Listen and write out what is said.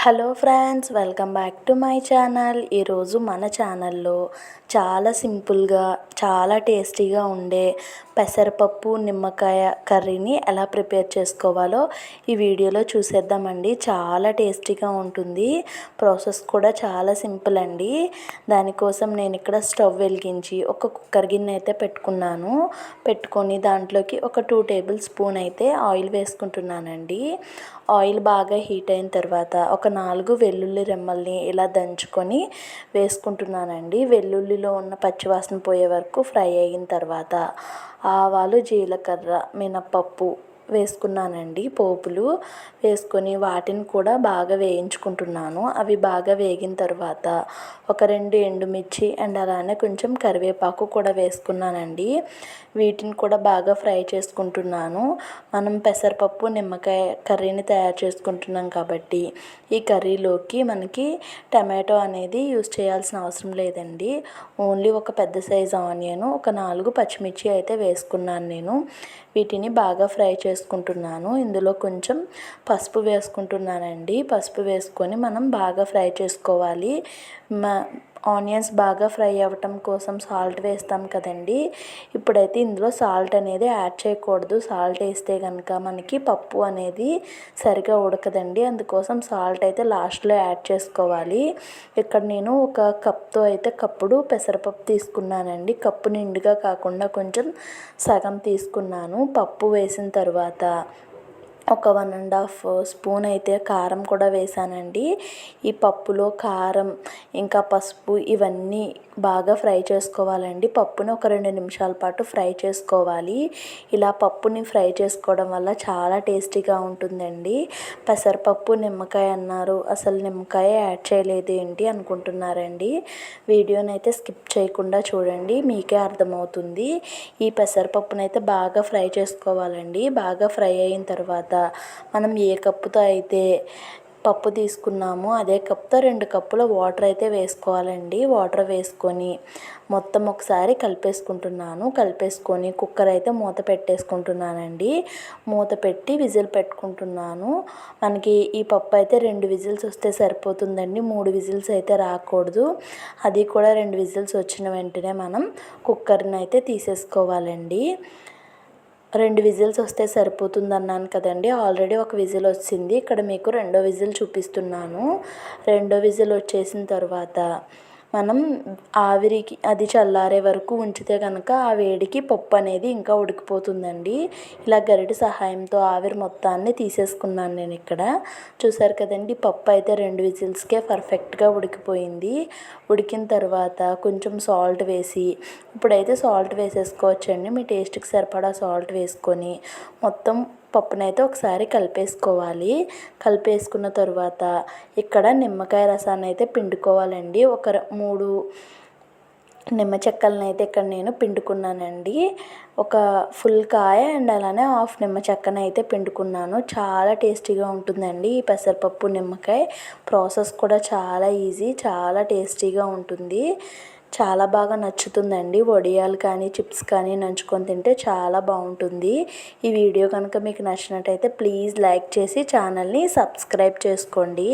Hello friends, welcome back to my channel. ఈరోజు మన ఛానల్లో చాలా సింపుల్గా చాలా టేస్టీగా ఉండే పెసరపప్పు నిమ్మకాయ కర్రీని ఎలా ప్రిపేర్ చేసుకోవాలో ఈ వీడియోలో చూసేద్దామండి. చాలా టేస్టీగా ఉంటుంది. ప్రాసెస్ కూడా చాలా సింపుల్ అండి. దానికోసం నేను ఇక్కడ స్టవ్ వెలిగించి ఒక కుక్కర్ గిన్నె అయితే పెట్టుకొని దాంట్లోకి ఒక 2 టేబుల్ స్పూన్ అయితే ఆయిల్ వేసుకుంటున్నానండి. ఆయిల్ బాగా హీట్ అయిన తర్వాత ఒక 4 వెల్లుల్లి రెమ్మల్ని ఇలా దంచుకొని వేసుకుంటున్నానండి. వెల్లుల్లిలో ఉన్న పచ్చివాసన పోయే వరకు ఫ్రై అయిన తర్వాత ఆవాలు, జీలకర్ర, మినపప్పు వేసుకున్నానండి. పోపులు వేసుకొని వాటిని కూడా బాగా వేయించుకుంటున్నాను. అవి బాగా వేగిన తర్వాత ఒక 2 ఎండుమిర్చి అండ్ అలానే కొంచెం కరివేపాకు కూడా వేసుకున్నానండి. వీటిని కూడా బాగా ఫ్రై చేసుకుంటున్నాను. మనం పెసరపప్పు నిమ్మకాయ కర్రీని తయారు చేసుకుంటున్నాం కాబట్టి ఈ కర్రీలోకి మనకి టమాటో అనేది యూస్ చేయాల్సిన అవసరం లేదండి. ఓన్లీ ఒక పెద్ద సైజు ఆనియన్, ఒక 4 పచ్చిమిర్చి అయితే వేసుకున్నాను నేను. వీటిని బాగా ఫ్రై చేసుకుంటున్నాను. ఇందులో కొంచెం పసుపు వేసుకుంటున్నానండి. పసుపు వేసుకొని మనం బాగా ఫ్రై చేసుకోవాలి. ఆనియన్స్ బాగా ఫ్రై అవ్వటం కోసం సాల్ట్ వేస్తాం కదండి. ఇప్పుడైతే ఇందులో సాల్ట్ అనేది యాడ్ చేయకూడదు. సాల్ట్ వేస్తే కనుక మనకి పప్పు అనేది సరిగా ఉడకదండి. అందుకోసం సాల్ట్ అయితే లాస్ట్లో యాడ్ చేసుకోవాలి. ఇక్కడ నేను ఒక కప్తో అయితే కప్పుడు పెసరపప్పు తీసుకున్నానండి. కప్పు నిండుగా కాకుండా కొంచెం సగం తీసుకున్నాను. పప్పు వేసిన తర్వాత ఒక 1.5 స్పూన్ అయితే కారం కూడా వేసానండి. ఈ పప్పులో కారం ఇంకా పసుపు ఇవన్నీ బాగా ఫ్రై చేసుకోవాలండి. పప్పుని ఒక 2 నిమిషాల పాటు ఫ్రై చేసుకోవాలి. ఇలా పప్పుని ఫ్రై చేసుకోవడం వల్ల చాలా టేస్టీగా ఉంటుందండి. పెసరపప్పు నిమ్మకాయ అన్నారు, అసలు నిమ్మకాయ యాడ్ చేయలేదు ఏంటి అనుకుంటున్నారండి. వీడియోని అయితే స్కిప్ చేయకుండా చూడండి, మీకే అర్థమవుతుంది. ఈ పెసరపప్పునైతే బాగా ఫ్రై చేసుకోవాలండి. బాగా ఫ్రై అయిన తర్వాత మనం ఏ కప్పుతో అయితే పప్పు తీసుకున్నామో అదే కప్తో 2 కప్పుల వాటర్ అయితే వేసుకోవాలండి. వాటర్ వేసుకొని మొత్తం ఒకసారి కలిపేసుకొని కుక్కర్ అయితే మూత పెట్టేసుకుంటున్నానండి. మూత పెట్టి విజిల్ పెట్టుకుంటున్నాను. మనకి ఈ పప్పు అయితే 2 విజిల్స్ వస్తే సరిపోతుందండి. 3 విజిల్స్ అయితే రాకూడదు. అది కూడా 2 విజిల్స్ వచ్చిన వెంటనే మనం కుక్కర్ని అయితే తీసేసుకోవాలండి. 2 విజిల్స్ వస్తే సరిపోతుంది అన్నాను కదండి. ఆల్రెడీ ఒక విజిల్ వచ్చింది. ఇక్కడ మీకు 2వ విజిల్ చూపిస్తున్నాను. 2వ విజిల్ వచ్చేసిన తర్వాత మనం ఆవిరికి అది చల్లారే వరకు ఉంచితే కనుక ఆ వేడికి పప్పు అనేది ఇంకా ఉడికిపోతుందండి. ఇలా గరిటె సహాయంతో ఆవిరి మొత్తాన్ని తీసేసుకున్నాను నేను ఇక్కడ. చూసారు కదండి, పప్పు అయితే 2 విజిల్స్కే పర్ఫెక్ట్గా ఉడికిపోయింది. ఉడికిన తర్వాత కొంచెం సాల్ట్ వేసి, ఇప్పుడైతే సాల్ట్ వేసేసుకోవచ్చండి. మీ టేస్ట్కి సరిపడా సాల్ట్ వేసుకొని మొత్తం పప్పునైతే ఒకసారి కలిపేసుకోవాలి. కలిపేసుకున్న తర్వాత ఇక్కడ నిమ్మకాయ రసాన్ని అయితే పిండుకోవాలండి. ఒక 3 నిమ్మ చెక్కలను అయితే ఇక్కడ నేను పిండుకున్నానండి. ఒక ఫుల్ కాయ అండ్ అలానే హాఫ్ నిమ్మ చెక్కను అయితే పిండుకున్నాను. చాలా టేస్టీగా ఉంటుందండి ఈ పెసరపప్పు నిమ్మకాయ. ప్రాసెస్ కూడా చాలా ఈజీ, చాలా టేస్టీగా ఉంటుంది. చాలా బాగా నచ్చుతుందండి. వడియాలు కానీ చిప్స్ కానీ నంచుకొని తింటే చాలా బాగుంటుంది. ఈ వీడియో కనుక మీకు నచ్చినట్టయితే ప్లీజ్ లైక్ చేసి ఛానల్ని సబ్స్క్రైబ్ చేసుకోండి.